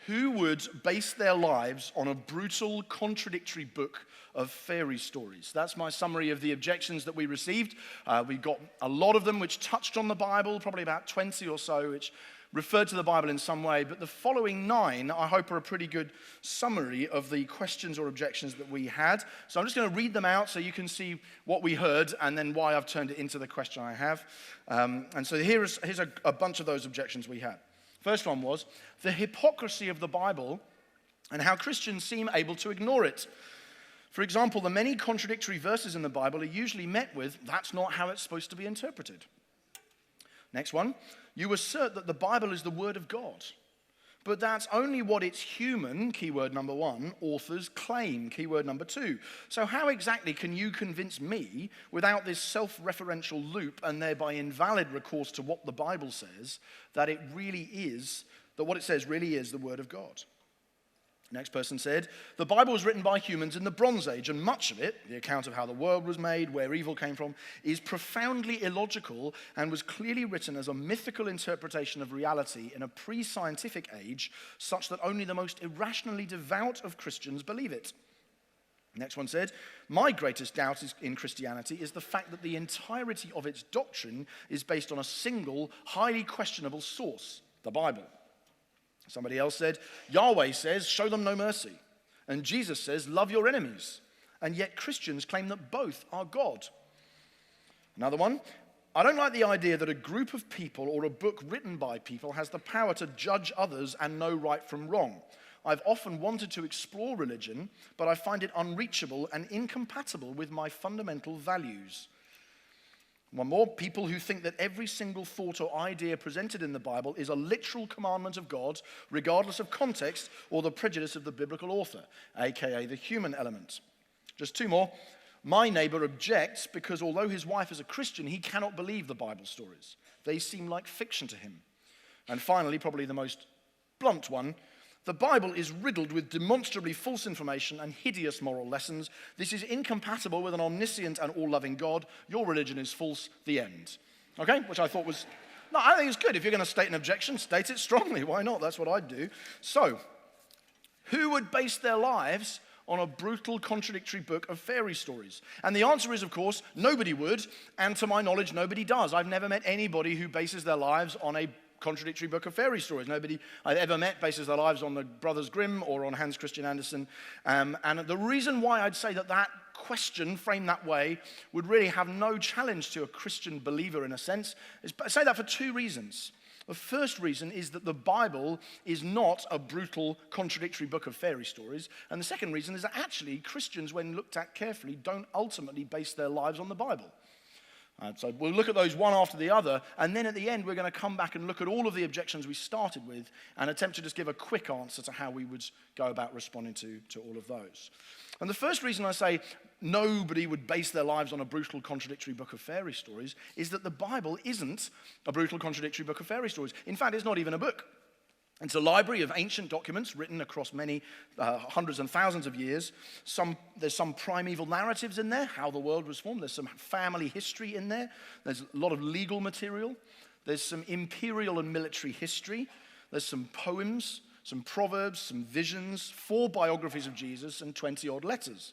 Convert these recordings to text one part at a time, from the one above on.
Who would base their lives on a brutal, contradictory book of fairy stories? That's my summary of the objections that we received. We got a lot of them which touched on the Bible, probably about 20 or so, which referred to the Bible in some way. But the following 9, I hope, are a pretty good summary of the questions or objections that we had. So I'm just going to read them out so you can see what we heard and then why I've turned it into the question I have. And so here's a bunch of those objections we had. First one was the hypocrisy of the Bible and how Christians seem able to ignore it. For example, the many contradictory verses in the Bible are usually met with, "That's not how it's supposed to be interpreted." Next one, you assert that the Bible is the Word of God, but that's only what its human, keyword number 1, authors claim, keyword number 2. So how exactly can you convince me, without this self-referential loop and thereby invalid recourse to what the Bible says, that what it says really is the Word of God? Next person said, the Bible was written by humans in the Bronze Age, and much of it, the account of how the world was made, where evil came from, is profoundly illogical and was clearly written as a mythical interpretation of reality in a pre-scientific age, such that only the most irrationally devout of Christians believe it. Next one said, my greatest doubt in Christianity is the fact that the entirety of its doctrine is based on a single, highly questionable source, the Bible. Somebody else said, Yahweh says, show them no mercy. And Jesus says, love your enemies. And yet Christians claim that both are God. Another one, I don't like the idea that a group of people or a book written by people has the power to judge others and know right from wrong. I've often wanted to explore religion, but I find it unreachable and incompatible with my fundamental values. One more, people who think that every single thought or idea presented in the Bible is a literal commandment of God, regardless of context or the prejudice of the biblical author, aka the human element. Just 2 more. My neighbor objects because although his wife is a Christian, he cannot believe the Bible stories. They seem like fiction to him. And finally, probably the most blunt one, the Bible is riddled with demonstrably false information and hideous moral lessons. This is incompatible with an omniscient and all-loving God. Your religion is false, the end. Okay, which I thought was, no, I think it's good. If you're going to state an objection, state it strongly. Why not? That's what I'd do. So, who would base their lives on a brutal, contradictory book of fairy stories? And the answer is, of course, nobody would, and to my knowledge, nobody does. I've never met anybody who bases their lives on a contradictory book of fairy stories. Nobody I've ever met bases their lives on the Brothers Grimm or on Hans Christian Andersen. And the reason why I'd say that question framed that way would really have no challenge to a Christian believer in a sense, is I say that for 2 reasons. The first reason is that the Bible is not a brutal, contradictory book of fairy stories. And the second reason is that actually Christians, when looked at carefully, don't ultimately base their lives on the Bible. So we'll look at those one after the other, and then at the end we're going to come back and look at all of the objections we started with and attempt to just give a quick answer to how we would go about responding to all of those. And the first reason I say nobody would base their lives on a brutal, contradictory book of fairy stories is that the Bible isn't a brutal, contradictory book of fairy stories. In fact, it's not even a book. It's a library of ancient documents written across many hundreds and thousands of years. There's some primeval narratives in there, how the world was formed. There's some family history in there. There's a lot of legal material. There's some imperial and military history. There's some poems, some proverbs, some visions, 4 biographies of Jesus, and 20-odd letters.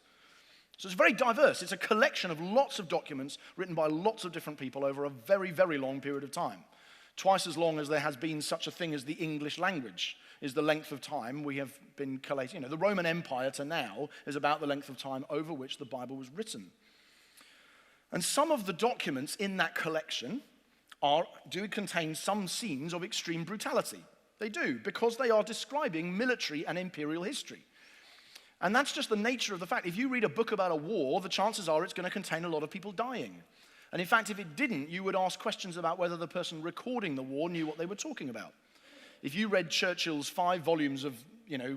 So it's very diverse. It's a collection of lots of documents written by lots of different people over a very, very long period of time. Twice as long as there has been such a thing as the English language is the length of time we have been collating. The Roman Empire to now is about the length of time over which the Bible was written. And some of the documents in that collection do contain some scenes of extreme brutality. They do, because they are describing military and imperial history. And that's just the nature of the fact. If you read a book about a war, the chances are it's going to contain a lot of people dying. And in fact, if it didn't, you would ask questions about whether the person recording the war knew what they were talking about. If you read Churchill's 5 volumes of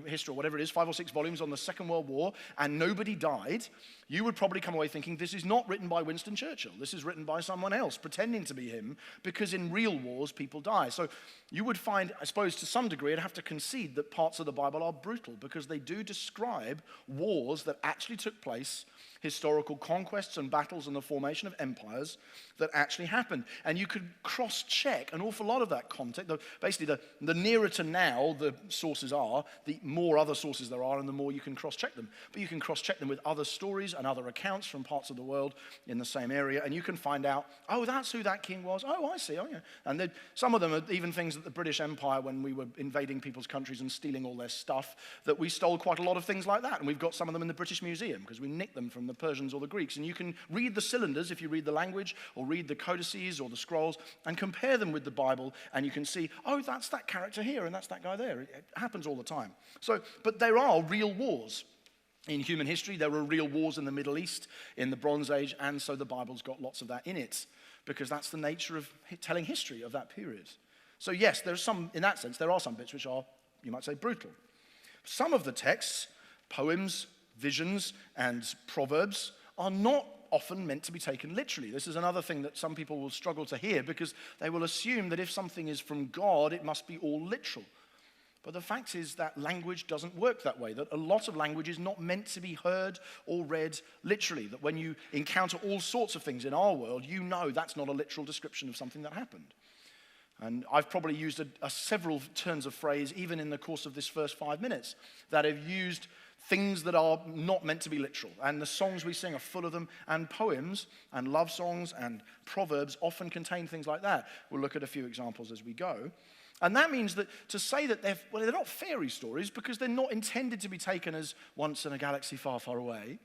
history or whatever it is, 5 or 6 volumes on the Second World War, and nobody died, you would probably come away thinking this is not written by Winston Churchill. This is written by someone else, pretending to be him, because in real wars, people die. So you would find, I suppose, to some degree, I'd have to concede that parts of the Bible are brutal, because they do describe wars that actually took place, historical conquests and battles and the formation of empires that actually happened. And you could cross-check an awful lot of that content. Basically, the nearer to now the sources are, the more other sources there are, and the more you can cross-check them. But you can cross-check them with other stories and other accounts from parts of the world in the same area, and you can find out, oh, that's who that king was. Oh, I see. Oh, yeah. And some of them are even things that the British Empire, when we were invading people's countries and stealing all their stuff, that we stole quite a lot of things like that. And we've got some of them in the British Museum, because we nicked them from the Persians or the Greeks. And you can read the cylinders if you read the language, or read the codices or the scrolls, and compare them with the Bible, and you can see, oh, that's that character here, and that's that guy there. It happens all the time. But there are real wars. In human history, there were real wars in the Middle East in the Bronze Age, and so the Bible's got lots of that in it, because that's the nature of telling history of that period. So yes, there's some, in that sense, there are some bits which are, you might say, brutal. Some of the texts, poems, visions, and proverbs, are not often meant to be taken literally. This is another thing that some people will struggle to hear, because they will assume that if something is from God, it must be all literal. But the fact is that language doesn't work that way, that a lot of language is not meant to be heard or read literally, that when you encounter all sorts of things in our world, you know that's not a literal description of something that happened. And I've probably used several turns of phrase, even in the course of this first 5 minutes, that have used things that are not meant to be literal. And the songs we sing are full of them, and poems and love songs and proverbs often contain things like that. We'll look at a few examples as we go. And that means that to say that they're not fairy stories, because they're not intended to be taken as once in a galaxy far, far away,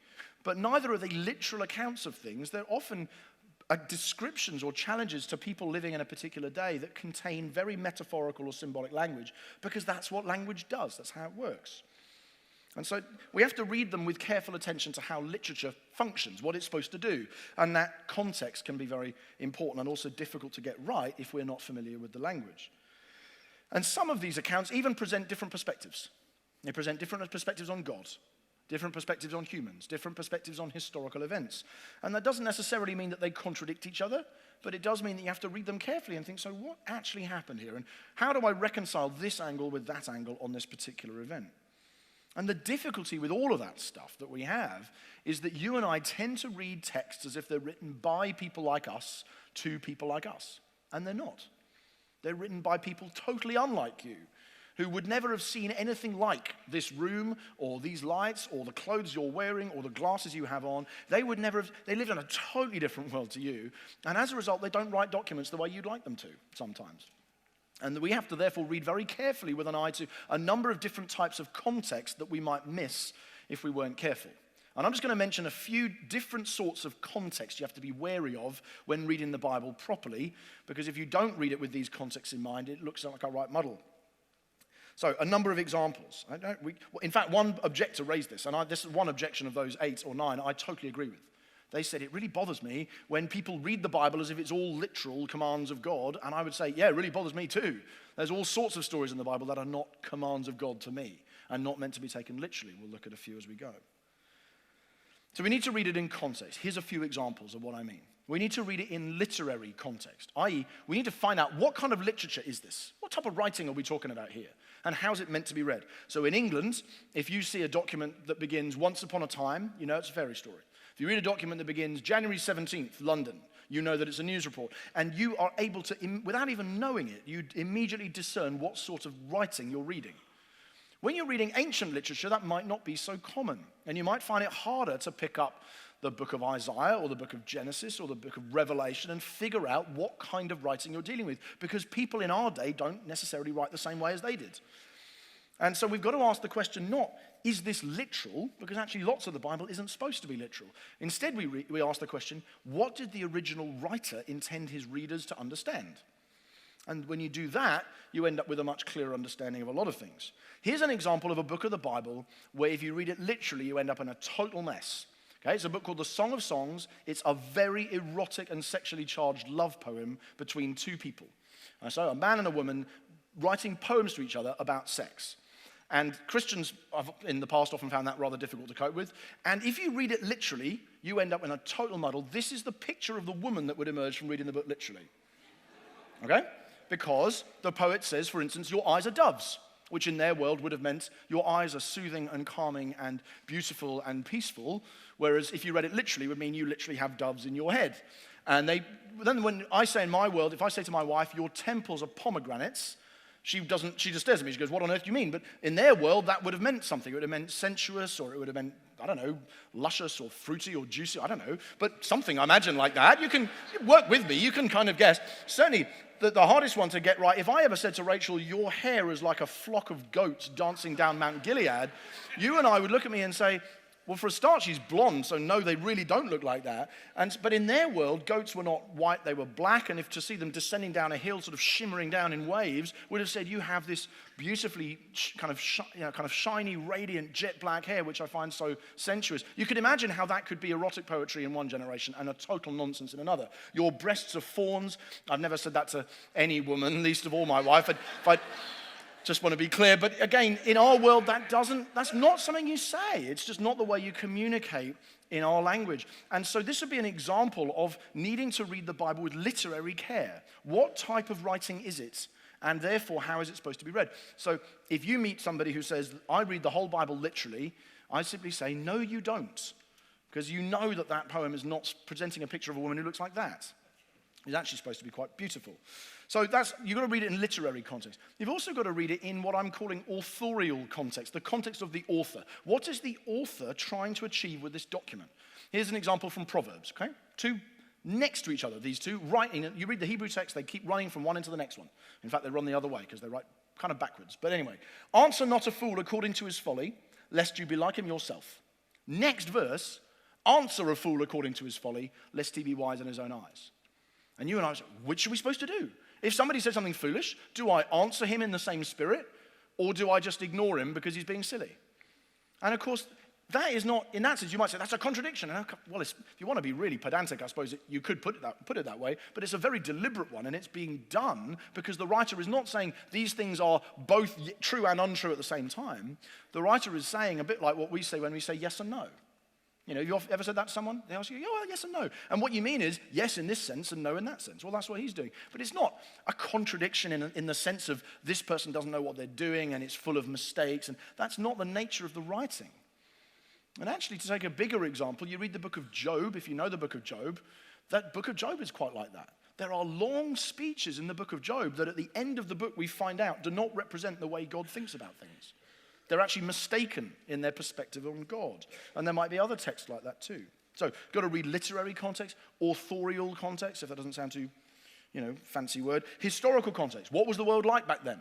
but neither are they literal accounts of things. They're often descriptions or challenges to people living in a particular day that contain very metaphorical or symbolic language, because that's what language does. That's how it works. And so we have to read them with careful attention to how literature functions, what it's supposed to do. And that context can be very important and also difficult to get right if we're not familiar with the language. And some of these accounts even present different perspectives. They present different perspectives on God, different perspectives on humans, different perspectives on historical events. And that doesn't necessarily mean that they contradict each other, but it does mean that you have to read them carefully and think, so what actually happened here? And how do I reconcile this angle with that angle on this particular event? And the difficulty with all of that stuff that we have is that you and I tend to read texts as if they're written by people like us to people like us. And they're not. They're written by people totally unlike you, who would never have seen anything like this room or these lights or the clothes you're wearing or the glasses you have on. They lived in a totally different world to you. And as a result, they don't write documents the way you'd like them to sometimes. And we have to therefore read very carefully with an eye to a number of different types of context that we might miss if we weren't careful. And I'm just going to mention a few different sorts of context you have to be wary of when reading the Bible properly, because if you don't read it with these contexts in mind, it looks like a right muddle. So, a number of examples. In fact, one objector raised this, and this is one objection of those 8 or 9 I totally agree with. They said, it really bothers me when people read the Bible as if it's all literal commands of God, and I would say, yeah, it really bothers me too. There's all sorts of stories in the Bible that are not commands of God to me, and not meant to be taken literally. We'll look at a few as we go. So we need to read it in context. Here's a few examples of what I mean. We need to read it in literary context, i.e., we need to find out what kind of literature is this? What type of writing are we talking about here? And how's it meant to be read? So in England, if you see a document that begins once upon a time, you know it's a fairy story. If you read a document that begins January 17th, London, you know that it's a news report. And you are able to, without even knowing it, you immediately discern what sort of writing you're reading. When you're reading ancient literature, that might not be so common. And you might find it harder to pick up the book of Isaiah or the book of Genesis or the book of Revelation and figure out what kind of writing you're dealing with. Because people in our day don't necessarily write the same way as they did. And so we've got to ask the question not, is this literal? Because actually lots of the Bible isn't supposed to be literal. Instead, we ask the question, what did the original writer intend his readers to understand? And when you do that, you end up with a much clearer understanding of a lot of things. Here's an example of a book of the Bible where if you read it literally, you end up in a total mess. Okay, it's a book called The Song of Songs. It's a very erotic and sexually charged love poem between two people. So a man and a woman writing poems to each other about sex. And Christians have in the past often found that rather difficult to cope with. And if you read it literally, you end up in a total muddle. This is the picture of the woman that would emerge from reading the book literally. Okay? Because the poet says, for instance, your eyes are doves, which in their world would have meant your eyes are soothing and calming and beautiful and peaceful, whereas if you read it literally, it would mean you literally have doves in your head. And then when I say in my world, if I say to my wife, your temples are pomegranates, she just stares at me. She goes, what on earth do you mean? But in their world, that would have meant something. It would have meant sensuous, or it would have meant, I don't know, luscious or fruity or juicy. I don't know. But something, I imagine, like that. You can work with me. You can kind of guess. Certainly, the hardest one to get right, if I ever said to Rachel, your hair is like a flock of goats dancing down Mount Gilead, you and I would look at me and say, well, for a start, she's blonde, so no, they really don't look like that. But in their world, goats were not white, they were black, and if to see them descending down a hill, sort of shimmering down in waves, would have said, you have this beautifully kind of shiny, radiant, jet black hair, which I find so sensuous. You could imagine how that could be erotic poetry in one generation and a total nonsense in another. Your breasts are fawns. I've never said that to any woman, least of all my wife. Just want to be clear, but again, in our world, that's not something you say. It's just not the way you communicate in our language. And so this would be an example of needing to read the Bible with literary care. What type of writing is it? And therefore, how is it supposed to be read? So if you meet somebody who says, I read the whole Bible literally, I simply say, no, you don't. Because you know that poem is not presenting a picture of a woman who looks like that. It's actually supposed to be quite beautiful. So you've got to read it in literary context. You've also got to read it in what I'm calling authorial context, the context of the author. What is the author trying to achieve with this document? Here's an example from Proverbs, okay? Two next to each other, these two, writing. You read the Hebrew text, they keep running from one into the next one. In fact, they run the other way because they write kind of backwards. But anyway, answer not a fool according to his folly, lest you be like him yourself. Next verse, answer a fool according to his folly, lest he be wise in his own eyes. And you and I say, which are we supposed to do? If somebody says something foolish, do I answer him in the same spirit, or do I just ignore him because he's being silly? And of course, that is not, in that sense, you might say, that's a contradiction. Well, if you want to be really pedantic, I suppose you could put it that way, but it's a very deliberate one, and it's being done because the writer is not saying these things are both true and untrue at the same time. The writer is saying a bit like what we say when we say yes and no. You know, you've ever said that to someone? They ask you, well, yes and no. And what you mean is yes in this sense and no in that sense. Well, that's what he's doing. But it's not a contradiction in the sense of this person doesn't know what they're doing and it's full of mistakes. And that's not the nature of the writing. And actually, to take a bigger example, you read the book of Job. If you know the book of Job, that book of Job is quite like that. There are long speeches in the book of Job that at the end of the book we find out do not represent the way God thinks about things. They're actually mistaken in their perspective on God. And there might be other texts like that too. So, got to read literary context, authorial context, if that doesn't sound too, fancy word. Historical context. What was the world like back then?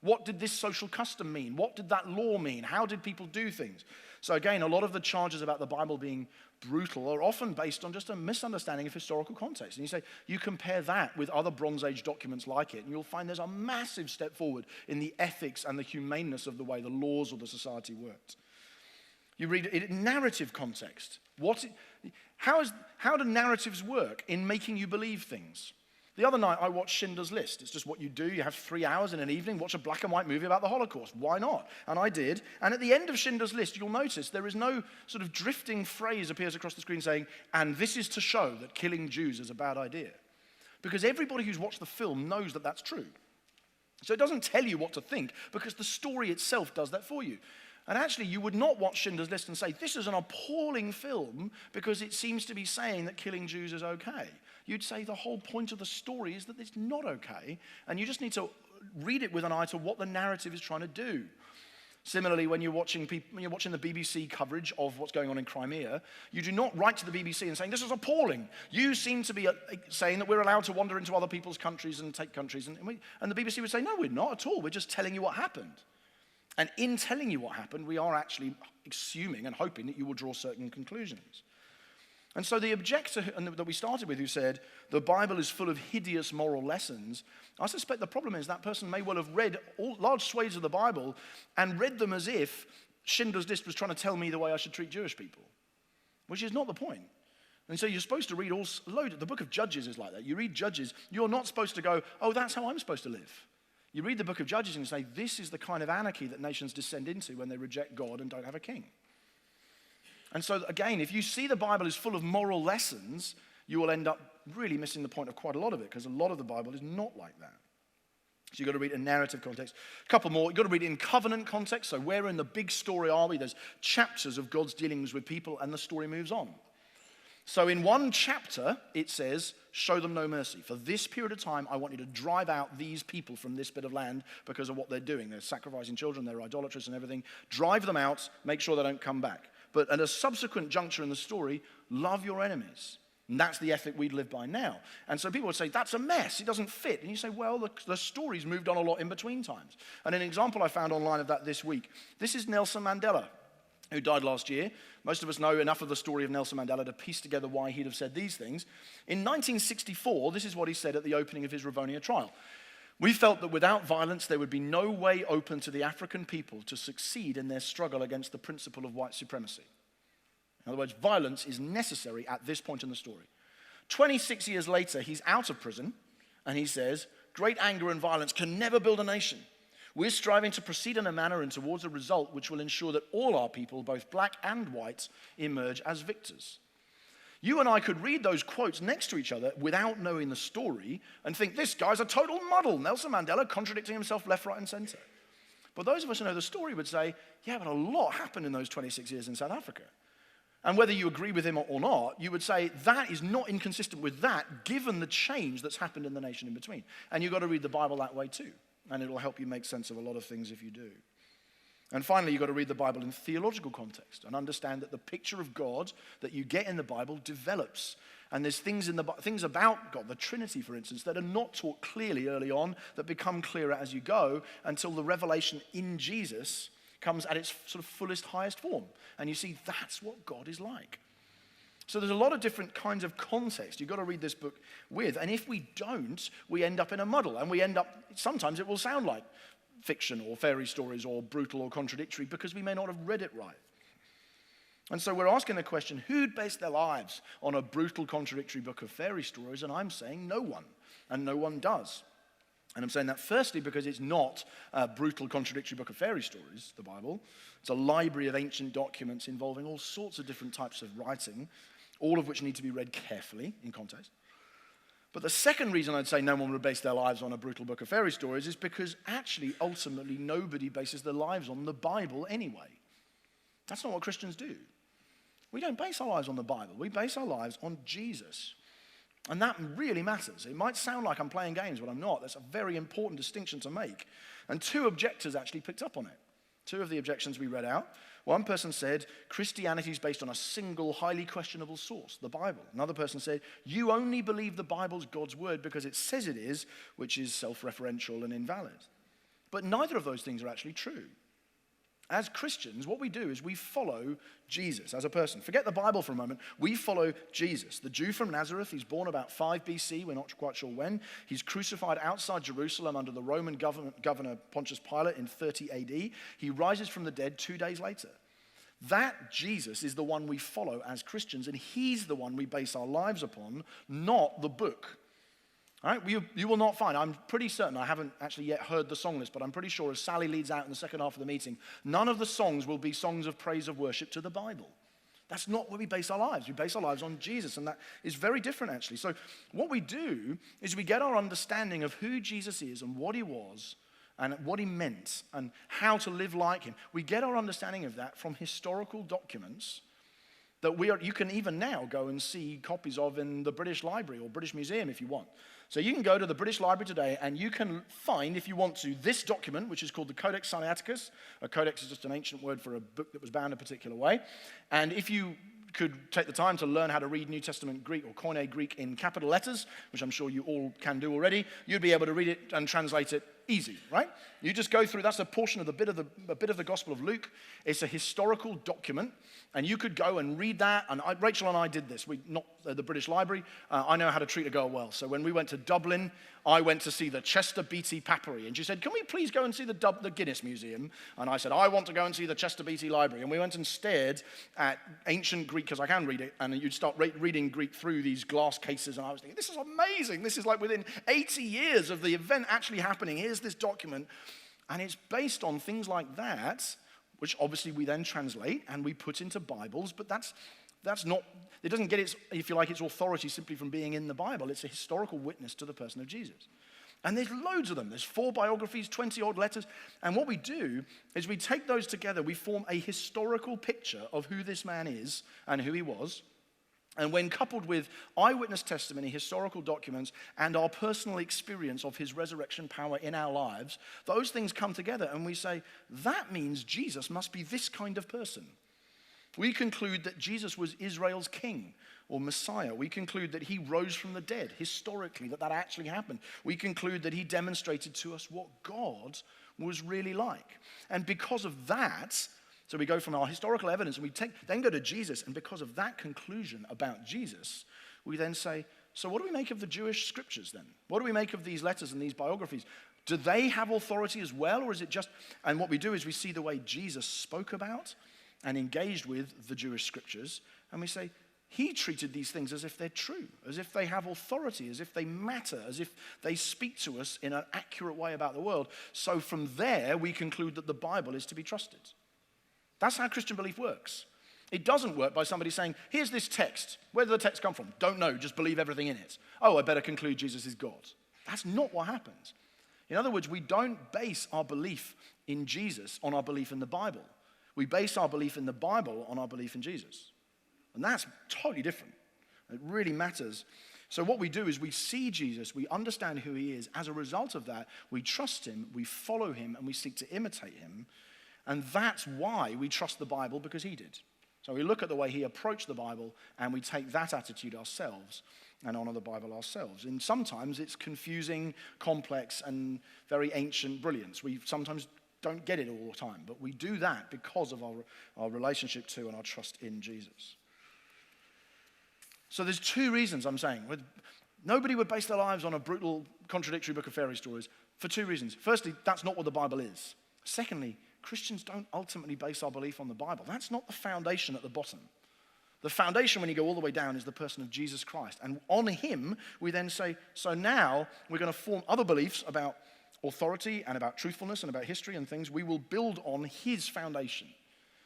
What did this social custom mean? What did that law mean? How did people do things? So again, a lot of the charges about the Bible being brutal are often based on just a misunderstanding of historical context. And you compare that with other Bronze Age documents like it, and you'll find there's a massive step forward in the ethics and the humaneness of the way the laws of the society worked. You read it in narrative context. How do narratives work in making you believe things? The other night, I watched Schindler's List. It's just what you do. You have 3 hours in an evening, watch a black and white movie about the Holocaust. Why not? And I did. And at the end of Schindler's List, you'll notice there is no sort of drifting phrase appears across the screen saying, and this is to show that killing Jews is a bad idea. Because everybody who's watched the film knows that that's true. So it doesn't tell you what to think, because the story itself does that for you. And actually, you would not watch Schindler's List and say, this is an appalling film because it seems to be saying that killing Jews is okay. You'd say the whole point of the story is that it's not okay, and you just need to read it with an eye to what the narrative is trying to do. Similarly, when you're watching the BBC coverage of what's going on in Crimea, you do not write to the BBC and saying, this is appalling. You seem to be saying that we're allowed to wander into other people's countries and take countries. And the BBC would say, no, we're not at all. We're just telling you what happened. And in telling you what happened, we are actually assuming and hoping that you will draw certain conclusions. And so the objector that we started with, who said, the Bible is full of hideous moral lessons, I suspect the problem is that person may well have read large swathes of the Bible and read them as if Schindler's List was trying to tell me the way I should treat Jewish people, which is not the point. And so you're supposed to read the book of Judges is like that. You read Judges, you're not supposed to go, oh, that's how I'm supposed to live. You read the book of Judges and you say, this is the kind of anarchy that nations descend into when they reject God and don't have a king. And so again, if you see the Bible is full of moral lessons, you will end up really missing the point of quite a lot of it, because a lot of the Bible is not like that. So you've got to read it in narrative context. A couple more. You've got to read it in covenant context. So where in the big story are we? There's chapters of God's dealings with people and the story moves on. So in one chapter, it says, show them no mercy. For this period of time, I want you to drive out these people from this bit of land because of what they're doing. They're sacrificing children, they're idolatrous and everything. Drive them out, make sure they don't come back. But at a subsequent juncture in the story, love your enemies. And that's the ethic we live by now. And so people would say, that's a mess, it doesn't fit. And you say, well, the story's moved on a lot in between times. And an example I found online of that this week, this is Nelson Mandela, who died last year. Most of us know enough of the story of Nelson Mandela to piece together why he'd have said these things. In 1964, this is what he said at the opening of his Rivonia trial. We felt that without violence, there would be no way open to the African people to succeed in their struggle against the principle of white supremacy. In other words, violence is necessary at this point in the story. 26 years later, he's out of prison, and he says, great anger and violence can never build a nation. We're striving to proceed in a manner and towards a result which will ensure that all our people, both black and white, emerge as victors. You and I could read those quotes next to each other without knowing the story and think, this guy's a total muddle. Nelson Mandela contradicting himself left, right, and center. But those of us who know the story would say, yeah, but a lot happened in those 26 years in South Africa. And whether you agree with him or not, you would say that is not inconsistent with that, given the change that's happened in the nation in between. And you've got to read the Bible that way too. And it'll help you make sense of a lot of things if you do. And finally, you've got to read the Bible in theological context and understand that the picture of God that you get in the Bible develops. And there's things about God, the Trinity, for instance, that are not taught clearly early on, that become clearer as you go, until the revelation in Jesus comes at its sort of fullest, highest form. And you see, that's what God is like. So there's a lot of different kinds of context you've got to read this book with. And if we don't, we end up in a muddle. And we end up, sometimes it will sound like fiction or fairy stories or brutal or contradictory because we may not have read it right. And so we're asking the question, who'd base their lives on a brutal, contradictory book of fairy stories? And I'm saying no one. And no one does. And I'm saying that firstly because it's not a brutal, contradictory book of fairy stories, the Bible. It's a library of ancient documents involving all sorts of different types of writing, all of which need to be read carefully in context. But the second reason I'd say no one would base their lives on a brutal book of fairy stories is because actually, ultimately, nobody bases their lives on the Bible anyway. That's not what Christians do. We don't base our lives on the Bible. We base our lives on Jesus. And that really matters. It might sound like I'm playing games, but I'm not. That's a very important distinction to make. And two objectors actually picked up on it. Two of the objections we read out. One person said, Christianity is based on a single, highly questionable source, the Bible. Another person said, you only believe the Bible's God's word because it says it is, which is self-referential and invalid. But neither of those things are actually true. As Christians, what we do is we follow Jesus as a person. Forget the Bible for a moment. We follow Jesus, the Jew from Nazareth. He's born about 5 BC. We're not quite sure when. He's crucified outside Jerusalem under the Roman governor Pontius Pilate in 30 AD. He rises from the dead 2 days later. That Jesus is the one we follow as Christians, and he's the one we base our lives upon, not the book. All right, you will not find, I'm pretty certain, I haven't actually yet heard the song list, but I'm pretty sure as Sally leads out in the second half of the meeting, none of the songs will be songs of praise of worship to the Bible. That's not where we base our lives. We base our lives on Jesus, and that is very different actually. So what we do is we get our understanding of who Jesus is and what he was and what he meant and how to live like him. We get our understanding of that from historical documents that you can even now go and see copies of in the British Library or British Museum if you want. So you can go to the British Library today and you can find, if you want to, this document, which is called the Codex Sinaiticus. A codex is just an ancient word for a book that was bound a particular way. And if you could take the time to learn how to read New Testament Greek or Koine Greek in capital letters, which I'm sure you all can do already, you'd be able to read it and translate it easy, right? You just go through, that's a portion of a bit of the Gospel of Luke. It's a historical document, and you could go and read that. And Rachel and I did this. Not the British Library. I know how to treat a girl well. So when we went to Dublin, I went to see the Chester Beatty Papyri. And she said, can we please go and see the Guinness Museum? And I said, I want to go and see the Chester Beatty Library. And we went and stared at ancient Greek, because I can read it, and you'd start reading Greek through these glass cases. And I was thinking, this is amazing. This is like within 80 years of the event actually happening. Here's here's this document, and it's based on things like that, which obviously we then translate and we put into Bibles, but that's not, it doesn't get its, if you like, its authority simply from being in the Bible. It's a historical witness to the person of Jesus. And there's loads of them. There's 4 biographies, 20-odd letters. And what we do is we take those together, we form a historical picture of who this man is and who he was. And when coupled with eyewitness testimony, historical documents, and our personal experience of his resurrection power in our lives, those things come together and we say, that means Jesus must be this kind of person. We conclude that Jesus was Israel's king or Messiah. We conclude that he rose from the dead, historically, that then happened. We conclude that he demonstrated to us what God was really like. And because of that, so we go from our historical evidence and we then go to Jesus, and because of that conclusion about Jesus, we then say, so what do we make of the Jewish scriptures then? What do we make of these letters and these biographies? Do they have authority as well, or is it just, and what we do is we see the way Jesus spoke about and engaged with the Jewish scriptures, and we say, he treated these things as if they're true, as if they have authority, as if they matter, as if they speak to us in an accurate way about the world. So from there, we conclude that the Bible is to be trusted. That's how Christian belief works. It doesn't work by somebody saying, here's this text. Where did the text come from? Don't know, just believe everything in it. Oh, I better conclude Jesus is God. That's not what happens. In other words, we don't base our belief in Jesus on our belief in the Bible. We base our belief in the Bible on our belief in Jesus. And that's totally different. It really matters. So what we do is we see Jesus, we understand who he is. As a result of that, we trust him, we follow him, and we seek to imitate him. And that's why we trust the Bible, because he did. So we look at the way he approached the Bible, and we take that attitude ourselves and honor the Bible ourselves. And sometimes it's confusing, complex, and very ancient brilliance. We sometimes don't get it all the time, but we do that because of our relationship to and our trust in Jesus. So there's 2 reasons I'm saying. Nobody would base their lives on a brutal, contradictory book of fairy stories for 2 reasons. Firstly, that's not what the Bible is. Secondly, Christians don't ultimately base our belief on the Bible. That's not the foundation at the bottom. The foundation, when you go all the way down, is the person of Jesus Christ. And on him, we then say, so now we're going to form other beliefs about authority and about truthfulness and about history and things. We will build on his foundation,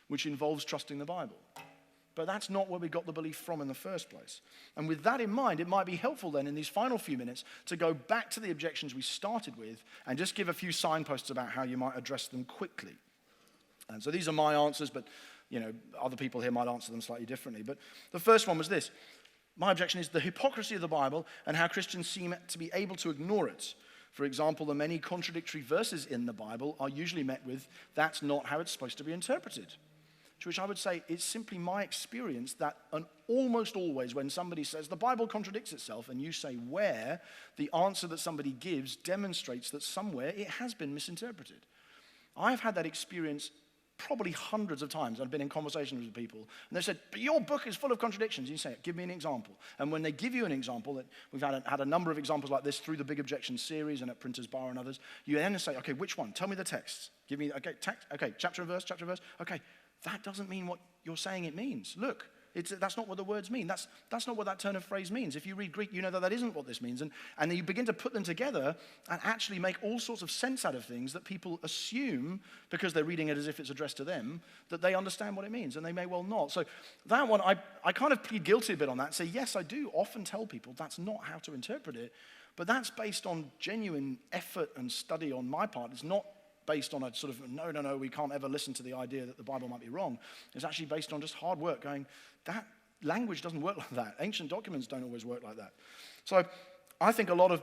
which involves trusting the Bible. But that's not where we got the belief from in the first place. And with that in mind, it might be helpful then in these final few minutes to go back to the objections we started with and just give a few signposts about how you might address them quickly. And so these are my answers, but other people here might answer them slightly differently. But the first one was this. My objection is the hypocrisy of the Bible and how Christians seem to be able to ignore it. For example, the many contradictory verses in the Bible are usually met with, that's not how it's supposed to be interpreted. To which I would say, it's simply my experience that almost always when somebody says, the Bible contradicts itself, and you say where, the answer that somebody gives demonstrates that somewhere it has been misinterpreted. I've had that experience probably hundreds of times. I've been in conversations with people, and they said, but your book is full of contradictions. You say, give me an example. And when they give you an example, that we've had a number of examples like this through the Big Objections series and at Printers Bar and others, you then say, okay, which one? Tell me the text. Give me, okay, chapter and verse. Okay, that doesn't mean what you're saying it means. Look, that's not what the words mean. That's not what that turn of phrase means. If you read Greek, you know that isn't what this means. And then you begin to put them together and actually make all sorts of sense out of things that people assume, because they're reading it as if it's addressed to them, that they understand what it means, and they may well not. So that one, I kind of plead guilty a bit on that and say, yes, I do often tell people that's not how to interpret it, but that's based on genuine effort and study on my part. It's not based on a sort of, no, we can't ever listen to the idea that the Bible might be wrong. It's actually based on just hard work going, that language doesn't work like that. Ancient documents don't always work like that. So I think a lot of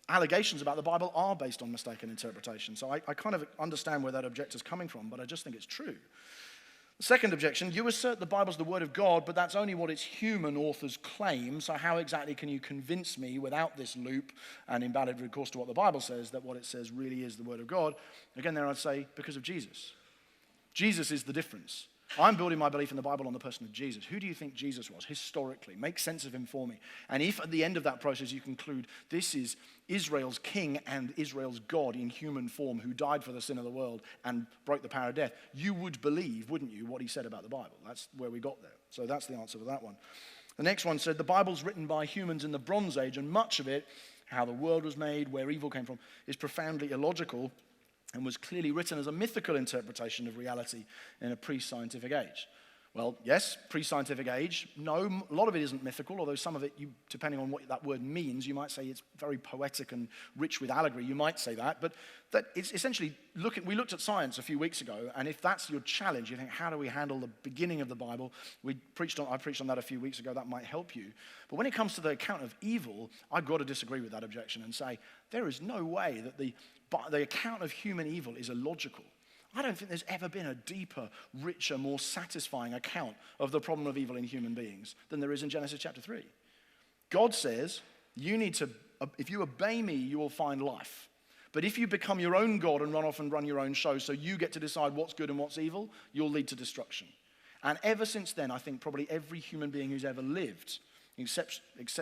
allegations about the Bible are based on mistaken interpretation. So I kind of understand where that objection's coming from, but I just think it's true. The second objection, you assert the Bible's the word of God, but that's only what its human authors claim, so how exactly can you convince me without this loop and invalid recourse to what the Bible says that what it says really is the word of God? Again, there I'd say, because of Jesus. Jesus is the difference. I'm building my belief in the Bible on the person of Jesus. Who do you think Jesus was historically? Make sense of him for me. And if at the end of that process you conclude this is Israel's king and Israel's God in human form who died for the sin of the world and broke the power of death, you would believe, wouldn't you, what he said about the Bible? That's where we got there. So that's the answer to that one. The next one said the Bible's written by humans in the Bronze Age, and much of it how the world was made, where evil came from, is profoundly illogical and was clearly written as a mythical interpretation of reality in a pre-scientific age. Well, yes, pre-scientific age. No, a lot of it isn't mythical, although some of it, depending on what that word means, you might say it's very poetic and rich with allegory. You might say that, but that it's essentially, we looked at science a few weeks ago, and if that's your challenge, you think, how do we handle the beginning of the Bible? I preached on that a few weeks ago. That might help you. But when it comes to the account of evil, I've got to disagree with that objection and say there is no way that the account of human evil is illogical. I don't think there's ever been a deeper, richer, more satisfying account of the problem of evil in human beings than there is in Genesis chapter 3. God says, if you obey me, you will find life. But if you become your own God and run off and run your own show so you get to decide what's good and what's evil, you'll lead to destruction. And ever since then, I think probably every human being who's ever lived, except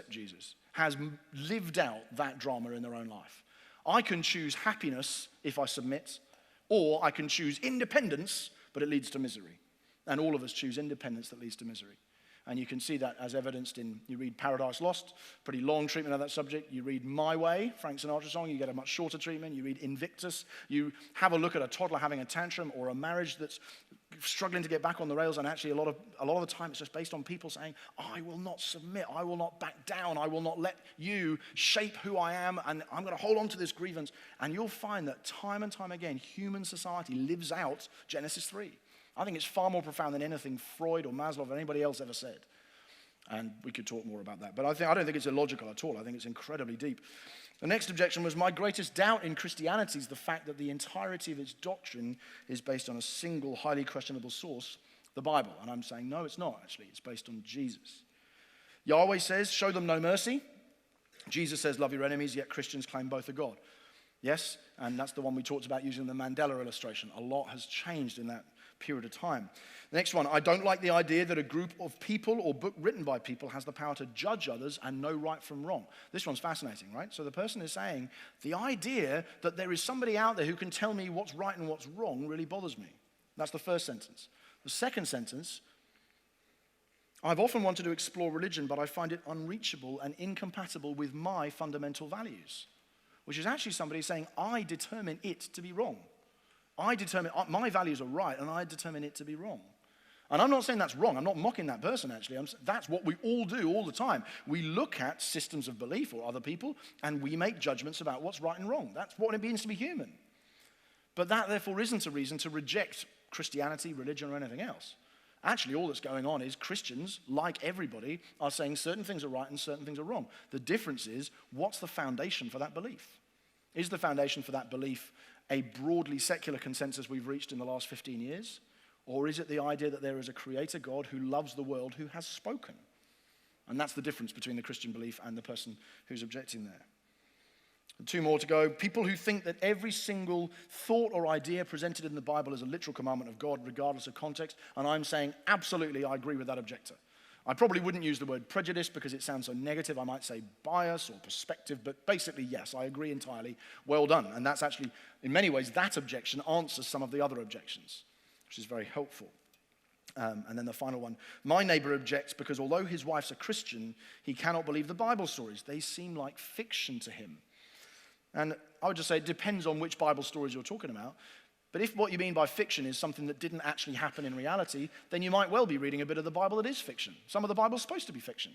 Jesus, has lived out that drama in their own life. I can choose happiness if I submit, or I can choose independence, but it leads to misery. And all of us choose independence that leads to misery. And you can see that as evidenced you read Paradise Lost, pretty long treatment of that subject. You read My Way, Frank Sinatra song, you get a much shorter treatment. You read Invictus, you have a look at a toddler having a tantrum or a marriage that's struggling to get back on the rails, and actually a lot of the time it's just based on people saying, I will not submit, I will not back down, I will not let you shape who I am, and I'm going to hold on to this grievance. And you'll find that time and time again, human society lives out Genesis 3. I think it's far more profound than anything Freud or Maslow or anybody else ever said. And we could talk more about that. But I don't think it's illogical at all. I think it's incredibly deep. The next objection was, my greatest doubt in Christianity is the fact that the entirety of its doctrine is based on a single, highly questionable source, the Bible. And I'm saying, no, it's not, actually. It's based on Jesus. Yahweh says, show them no mercy. Jesus says, love your enemies, yet Christians claim both are God. Yes, and that's the one we talked about using the Mandela illustration. A lot has changed in that period of time. The next one, I don't like the idea that a group of people or book written by people has the power to judge others and know right from wrong. This one's fascinating, right? So the person is saying, the idea that there is somebody out there who can tell me what's right and what's wrong really bothers me. That's the first sentence. The second sentence, I've often wanted to explore religion, but I find it unreachable and incompatible with my fundamental values. Which is actually somebody saying, I determine it to be wrong. My values are right, and I determine it to be wrong. And I'm not saying that's wrong. I'm not mocking that person, actually. That's what we all do all the time. We look at systems of belief or other people, and we make judgments about what's right and wrong. That's what it means to be human. But that, therefore, isn't a reason to reject Christianity, religion, or anything else. Actually, all that's going on is Christians, like everybody, are saying certain things are right and certain things are wrong. The difference is, what's the foundation for that belief? Is the foundation for that belief a broadly secular consensus we've reached in the last 15 years? Or is it the idea that there is a creator God who loves the world, who has spoken? And that's the difference between the Christian belief and the person who's objecting there. And two more to go. People who think that every single thought or idea presented in the Bible is a literal commandment of God, regardless of context. And I'm saying, absolutely, I agree with that objector. I probably wouldn't use the word prejudice because it sounds so negative. I might say bias or perspective, but basically, yes, I agree entirely. Well done. And that's actually, in many ways, that objection answers some of the other objections, which is very helpful. And then the final one. My neighbor objects because although his wife's a Christian, he cannot believe the Bible stories. They seem like fiction to him. And I would just say it depends on which Bible stories you're talking about. But if what you mean by fiction is something that didn't actually happen in reality, then you might well be reading a bit of the Bible that is fiction. Some of the Bible's supposed to be fiction,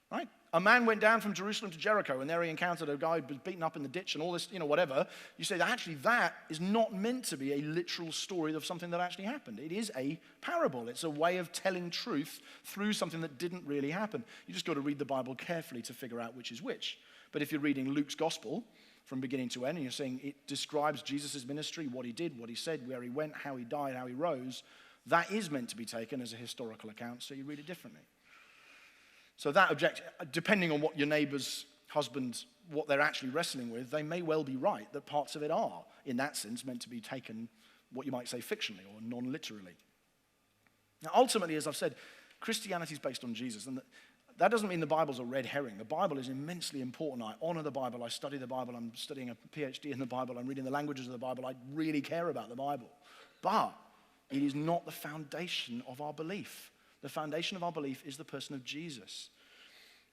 right? A man went down from Jerusalem to Jericho, and there he encountered a guy who was beaten up in the ditch and all this, whatever. You say, actually, that is not meant to be a literal story of something that actually happened. It is a parable. It's a way of telling truth through something that didn't really happen. You just got to read the Bible carefully to figure out which is which. But if you're reading Luke's gospel from beginning to end, and you're saying it describes Jesus' ministry, what he did, what he said, where he went, how he died, how he rose, that is meant to be taken as a historical account, so you read it differently. So that depending on what your neighbor's husband, what they're actually wrestling with, they may well be right that parts of it are, in that sense, meant to be taken, what you might say, fictionally or non-literally. Now, ultimately, as I've said, Christianity is based on Jesus, and that doesn't mean the Bible's a red herring. The Bible is immensely important. I honor the Bible. I study the Bible. I'm studying a PhD in the Bible. I'm reading the languages of the Bible. I really care about the Bible. But it is not the foundation of our belief. The foundation of our belief is the person of Jesus.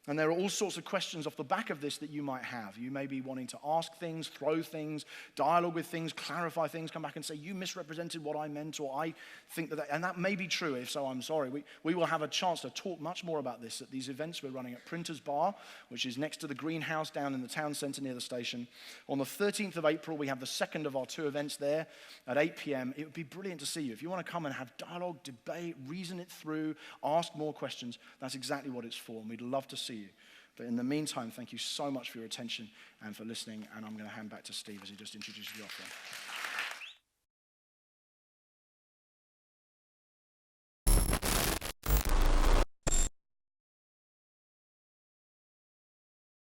And there are all sorts of questions off the back of this that you might have. You may be wanting to ask things, throw things, dialogue with things, clarify things, come back and say, you misrepresented what I meant, or I think that, and that may be true. If so, I'm sorry. We will have a chance to talk much more about this at these events we're running at Printers Bar, which is next to the greenhouse down in the town centre near the station. On the 13th of April, we have the second of our 2 events there at 8 p.m. It would be brilliant to see you. If you want to come and have dialogue, debate, reason it through, ask more questions, that's exactly what it's for, and we'd love to see you. But in the meantime, thank you so much for your attention and for listening, and I'm going to hand back to Steve as he just introduces the offering.